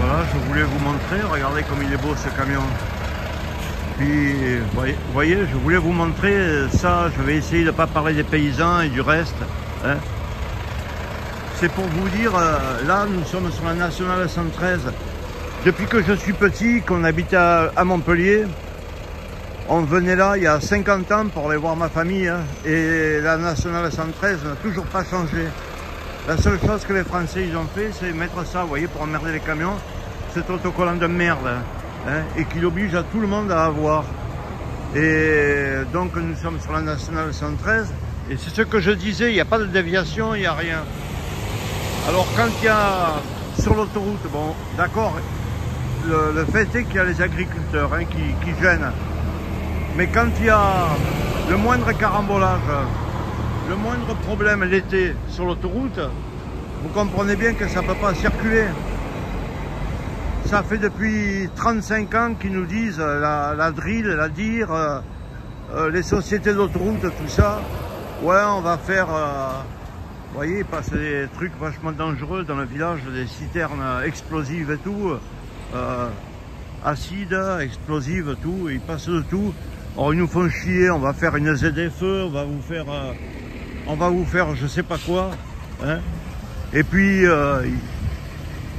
Voilà, je voulais vous montrer, regardez comme il est beau ce camion. Puis, vous voyez, je voulais vous montrer ça, je vais essayer de ne pas parler des paysans et du reste. Hein. C'est pour vous dire, là nous sommes sur la nationale 113. Depuis que je suis petit, qu'on habite à Montpellier, on venait là il y a 50 ans pour aller voir ma famille. Hein, et la nationale 113 n'a toujours pas changé. La seule chose que les Français ils ont fait, c'est mettre ça, vous voyez, pour emmerder les camions, cet autocollant de merde, hein, et qui oblige à tout le monde à avoir. Et donc nous sommes sur la nationale 113, et c'est ce que je disais, il n'y a pas de déviation, il n'y a rien. Alors quand il y a sur l'autoroute, bon, d'accord, le fait est qu'il y a les agriculteurs hein, qui gênent. Mais quand il y a le moindre carambolage, le moindre problème l'été sur l'autoroute, vous comprenez bien que ça ne peut pas circuler. Ça fait depuis 35 ans qu'ils nous disent, la drill, la DIR, les sociétés d'autoroute, tout ça. Ouais, on va faire, vous voyez, il passe des trucs vachement dangereux dans le village, des citernes explosives et tout, acides, explosives, tout, ils passent de tout. Alors ils nous font chier, on va faire une ZFE, on va vous faire je sais pas quoi. Hein. Et puis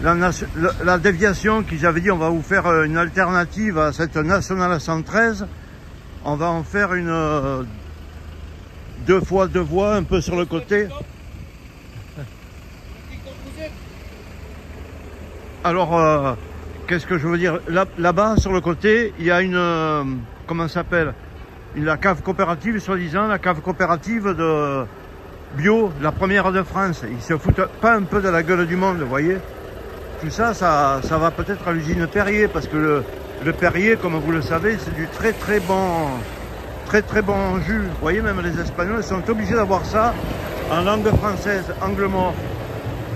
la déviation qu'ils avaient dit, on va vous faire une alternative à cette nationale 113. On va en faire une 2 fois 2 voies, un peu sur le côté. Alors, qu'est-ce que je veux dire? Là-bas, sur le côté, il y a une... comment ça s'appelle? La cave coopérative, soi-disant, la cave coopérative de bio, la première de France. Ils se foutent pas un peu de la gueule du monde, vous voyez? Tout ça, ça va peut-être à l'usine Perrier, parce que le Perrier, comme vous le savez, c'est du très bon jus. Vous voyez, même les Espagnols sont obligés d'avoir ça en langue française, angle mort.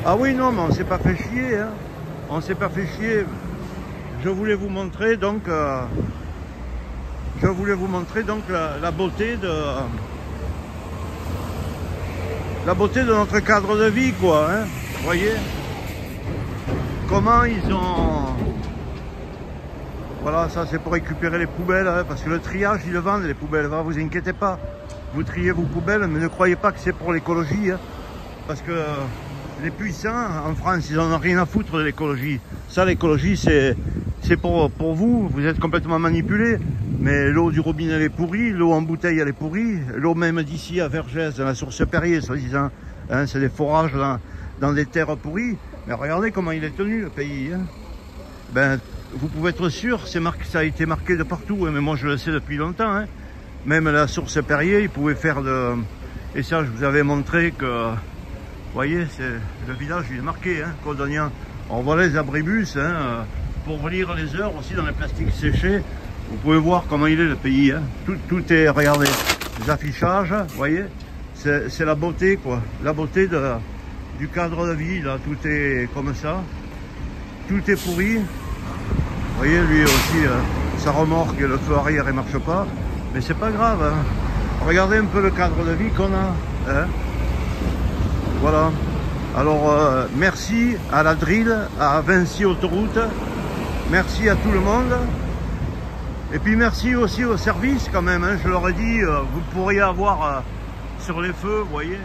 Ah oui, non, mais on s'est pas fait chier, hein. On s'est pas fait chier. Je voulais vous montrer donc... la beauté de notre cadre de vie, quoi, hein, vous voyez comment ils ont... Voilà, ça c'est pour récupérer les poubelles, hein, parce que le triage ils le vendent les poubelles, va, vous inquiétez pas, vous triez vos poubelles, mais ne croyez pas que c'est pour l'écologie, hein, parce que les puissants en France ils en ont rien à foutre de l'écologie. Ça, l'écologie c'est pour vous, vous êtes complètement manipulés. Mais l'eau du robinet elle est pourrie, l'eau en bouteille elle est pourrie, l'eau même d'ici à Vergès, dans la source Perrier, soi-disant, hein, c'est des forages dans des terres pourries. Mais regardez comment il est tenu le pays. Hein. Ben, vous pouvez être sûr, ça a été marqué de partout, hein, mais moi je le sais depuis longtemps. Hein. Même la source Perrier, ils pouvaient faire de... Et ça, je vous avais montré que, vous voyez, le village il est marqué, hein, Codognan. On voit les abribus, hein, pour lire les heures aussi dans les plastiques séchés. Vous pouvez voir comment il est le pays, hein. Tout est, regardez, les affichages, vous voyez, c'est la beauté, quoi, la beauté du cadre de vie, là, tout est comme ça, tout est pourri. Vous voyez, lui aussi, sa remorque et le feu arrière, il marche pas, mais c'est pas grave, hein. Regardez un peu le cadre de vie qu'on a, hein. Voilà, alors merci à la drill, à Vinci Autoroute, merci à tout le monde. Et puis merci aussi au service quand même, hein, je leur ai dit, vous pourriez avoir sur les feux, vous voyez,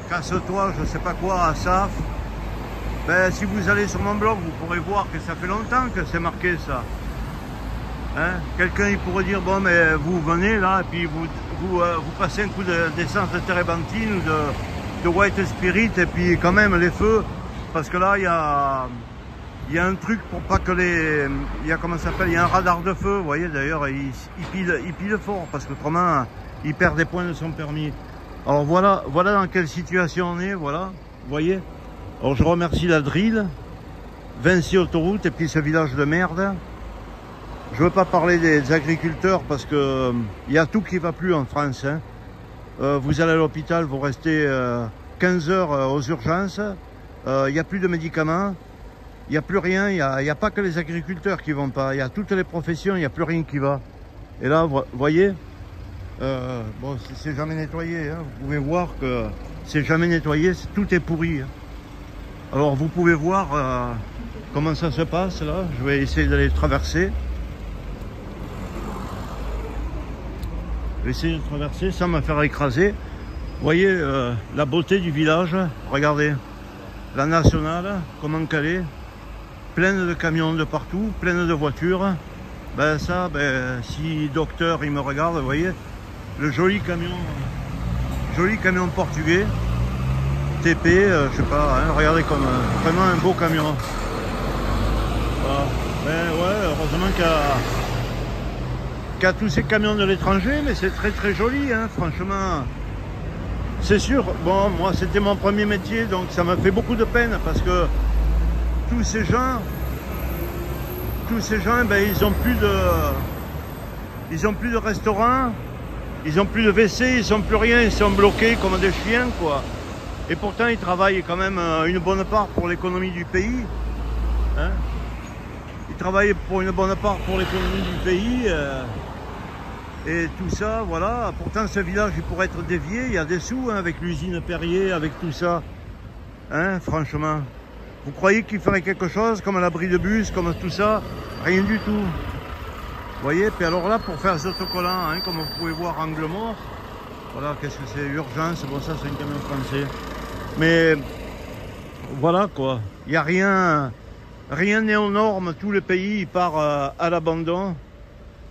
casse-toi, je sais pas quoi, à SAF. Ben, si vous allez sur mon blog, vous pourrez voir que ça fait longtemps que c'est marqué ça. Hein, quelqu'un il pourrait dire, bon mais vous venez là, et puis vous passez un coup d'essence de térébenthine ou de white spirit, et puis quand même les feux, parce que là il y a un truc pour pas que il y a comment ça s'appelle, il y a un radar de feu, vous voyez, d'ailleurs il pile fort, parce qu'autrement il perd des points de son permis. Alors voilà dans quelle situation on est, voilà, vous voyez. Alors je remercie la drill, Vinci Autoroute, et puis ce village de merde. Je veux pas parler des agriculteurs, parce que il y a tout qui va plus en France, hein. Vous allez à l'hôpital, vous restez 15 heures aux urgences, il n'y a plus de médicaments. Il n'y a plus rien, il n'y a pas que les agriculteurs qui vont pas, il y a toutes les professions, il n'y a plus rien qui va. Et là, vous voyez, bon, c'est jamais nettoyé, hein. Vous pouvez voir que c'est jamais nettoyé, tout est pourri. Hein. Alors vous pouvez voir comment ça se passe là. Je vais essayer d'aller traverser. Je vais essayer de traverser sans me faire écraser. Vous voyez la beauté du village. Regardez. La nationale, comment qu'elle est. Pleine de camions de partout, pleine de voitures. Ben ça, ben, si docteur il me regarde, vous voyez, le joli camion portugais, TP, je sais pas, hein, regardez comme vraiment un beau camion. Voilà. Ben ouais, heureusement qu'il y a tous ces camions de l'étranger, mais c'est très très joli, hein, franchement. C'est sûr, bon, moi c'était mon premier métier, donc ça m'a fait beaucoup de peine parce que tous ces gens, ben, ils ont plus de restaurants, ils ont plus de WC, ils sont plus rien, ils sont bloqués comme des chiens, quoi. Et pourtant, ils travaillent quand même une bonne part pour l'économie du pays. Hein, ils travaillent pour une bonne part pour l'économie du pays. Et tout ça, voilà. Pourtant, ce village, il pourrait être dévié. Il y a des sous, hein, avec l'usine Perrier, avec tout ça. Hein, franchement. Vous croyez qu'il ferait quelque chose, comme l'abri de bus, comme tout ça? Rien du tout. Vous voyez? Puis alors là, pour faire cet autocollant, hein, comme vous pouvez voir, angle mort. Voilà, qu'est-ce que c'est? Urgence. Bon, ça, c'est un camion français. Mais, voilà, quoi. Il n'y a rien. Rien n'est aux normes. Tout le pays, il part à l'abandon.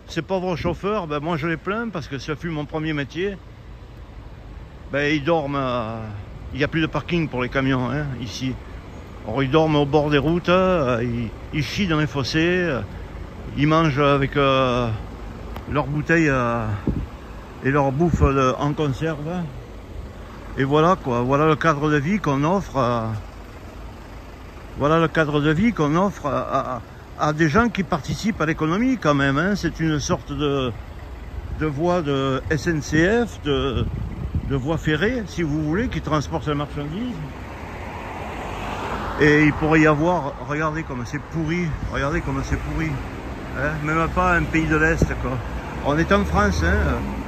Ces pauvres chauffeurs, ben moi je les plains parce que ce fut mon premier métier. Ben ils dorment, il n'y a plus de parking pour les camions, hein, ici. Alors ils dorment au bord des routes, ils chient dans les fossés, ils mangent avec leurs bouteilles et leur bouffe en conserve. Et voilà quoi, voilà le cadre de vie qu'on offre. Voilà le cadre de vie qu'on offre à des gens qui participent à l'économie quand même. Hein. C'est une sorte de voie de SNCF, de voie ferrée, si vous voulez, qui transporte la marchandise. Et il pourrait y avoir, regardez comme c'est pourri, regardez comme c'est pourri. Hein. Même pas un pays de l'Est, quoi. On est en France, hein,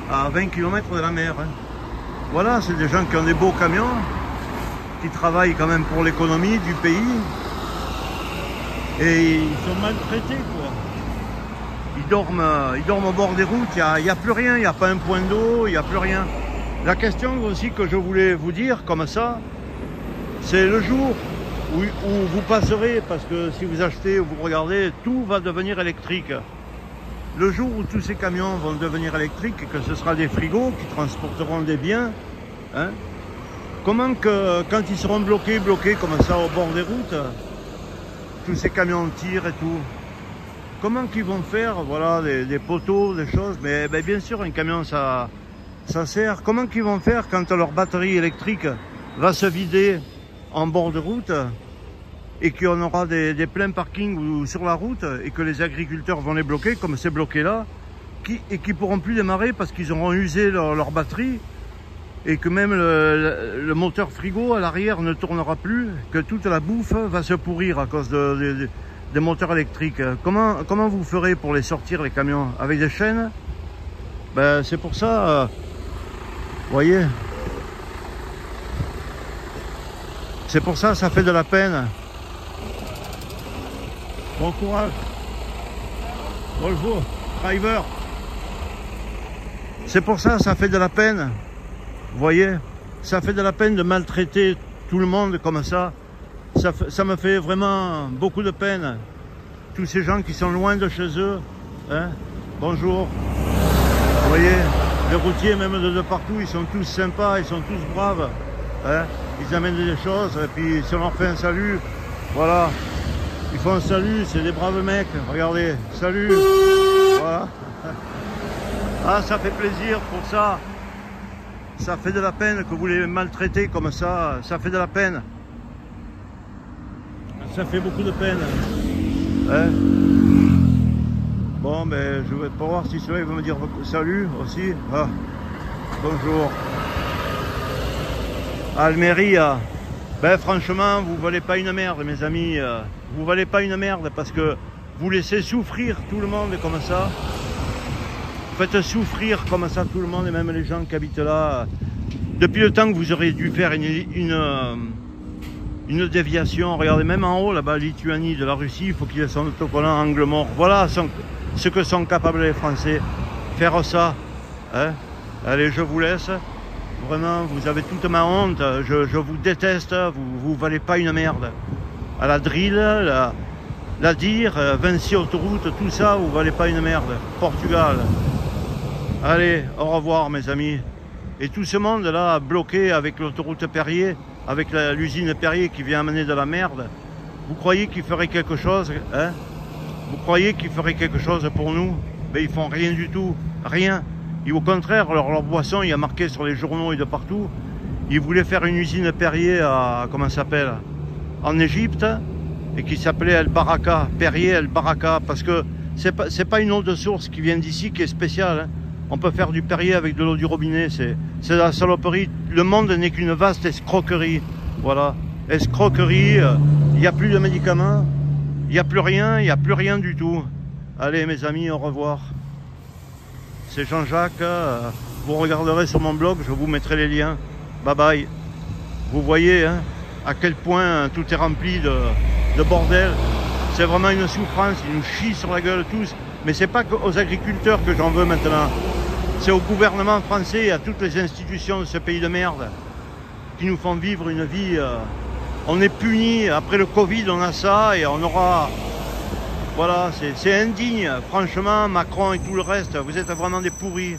à 20 km de la mer. Hein. Voilà, c'est des gens qui ont des beaux camions, qui travaillent quand même pour l'économie du pays. Et ils sont maltraités, quoi. Ils dorment au bord des routes, il n'y a plus rien, il n'y a pas un point d'eau, il n'y a plus rien. La question aussi que je voulais vous dire, comme ça, c'est le jour où vous passerez, parce que si vous achetez ou vous regardez, tout va devenir électrique. Le jour où tous ces camions vont devenir électriques, que ce sera des frigos qui transporteront des biens, hein, comment que, quand ils seront bloqués comme ça au bord des routes, tous ces camions tirent et tout. Comment qu'ils vont faire? Voilà, des poteaux, des choses. Mais ben, bien sûr, un camion, ça sert. Comment qu'ils vont faire quand leur batterie électrique va se vider en bord de route et qu'on aura des pleins parkings ou sur la route et que les agriculteurs vont les bloquer, comme c'est bloqué là, et qui pourront plus démarrer parce qu'ils auront usé leur batterie et que même le moteur frigo à l'arrière ne tournera plus, que toute la bouffe va se pourrir à cause des moteurs électriques. Comment vous ferez pour les sortir, les camions? Avec des chaînes? Ben, c'est pour ça, vous voyez, c'est pour ça, ça fait de la peine. Bon courage. Bonjour, driver. C'est pour ça, ça fait de la peine. Vous voyez, ça fait de la peine de maltraiter tout le monde comme ça. Ça me fait vraiment beaucoup de peine. Tous ces gens qui sont loin de chez eux. Hein. Bonjour. Vous voyez, les routiers, même de partout, ils sont tous sympas, ils sont tous braves. Hein. Ils amènent des choses, et puis si on leur fait un salut, voilà. Ils font un salut, c'est des braves mecs. Regardez, salut. Voilà. Ah, ça fait plaisir pour ça. Ça fait de la peine que vous les maltraitez comme ça. Ça fait de la peine. Ça fait beaucoup de peine. Hein? Bon, ben, je vais pas voir si ceux-là, ils vont me dire salut aussi. Ah, bonjour. Almerie, ben franchement, vous valez pas une merde, mes amis. Vous valez pas une merde parce que vous laissez souffrir tout le monde comme ça. Faites souffrir comme ça tout le monde et même les gens qui habitent là. Depuis le temps que vous auriez dû faire une une déviation. Regardez, même en haut, là-bas, Lituanie, de la Russie, il faut qu'il y ait son autocollant angle mort. Voilà ce que sont capables les Français. Faire ça. Hein? Allez, je vous laisse. Vraiment, vous avez toute ma honte. Je vous déteste. Vous valez pas une merde. À la drill, la dire, Vinci autoroute, tout ça, vous valez pas une merde. Portugal. Allez, au revoir mes amis. Et tout ce monde là bloqué avec l'autoroute Perrier, avec l'usine Perrier qui vient amener de la merde, vous croyez qu'ils feraient quelque chose, hein? Vous croyez qu'ils feraient quelque chose pour nous? Ben ils font rien du tout, rien. Et au contraire, leur boisson, il y a marqué sur les journaux et de partout, ils voulaient faire une usine Perrier à, comment ça s'appelle, en Égypte, et qui s'appelait El Baraka, Perrier El Baraka, parce que c'est pas une eau de source qui vient d'ici qui est spéciale, hein. On peut faire du Perrier avec de l'eau du robinet, c'est la saloperie. Le monde n'est qu'une vaste escroquerie. Voilà, escroquerie, il n'y a plus de médicaments, il n'y a plus rien, il n'y a plus rien du tout. Allez mes amis, au revoir. C'est Jean-Jacques, vous regarderez sur mon blog, je vous mettrai les liens. Bye bye. Vous voyez hein, à quel point tout est rempli de bordel. C'est vraiment une souffrance, ils nous chient sur la gueule tous. Mais c'est pas qu'aux agriculteurs que j'en veux maintenant. C'est au gouvernement français et à toutes les institutions de ce pays de merde qui nous font vivre une vie. On est punis. Après le Covid, on a ça et on aura... Voilà, c'est indigne. Franchement, Macron et tout le reste, vous êtes vraiment des pourris.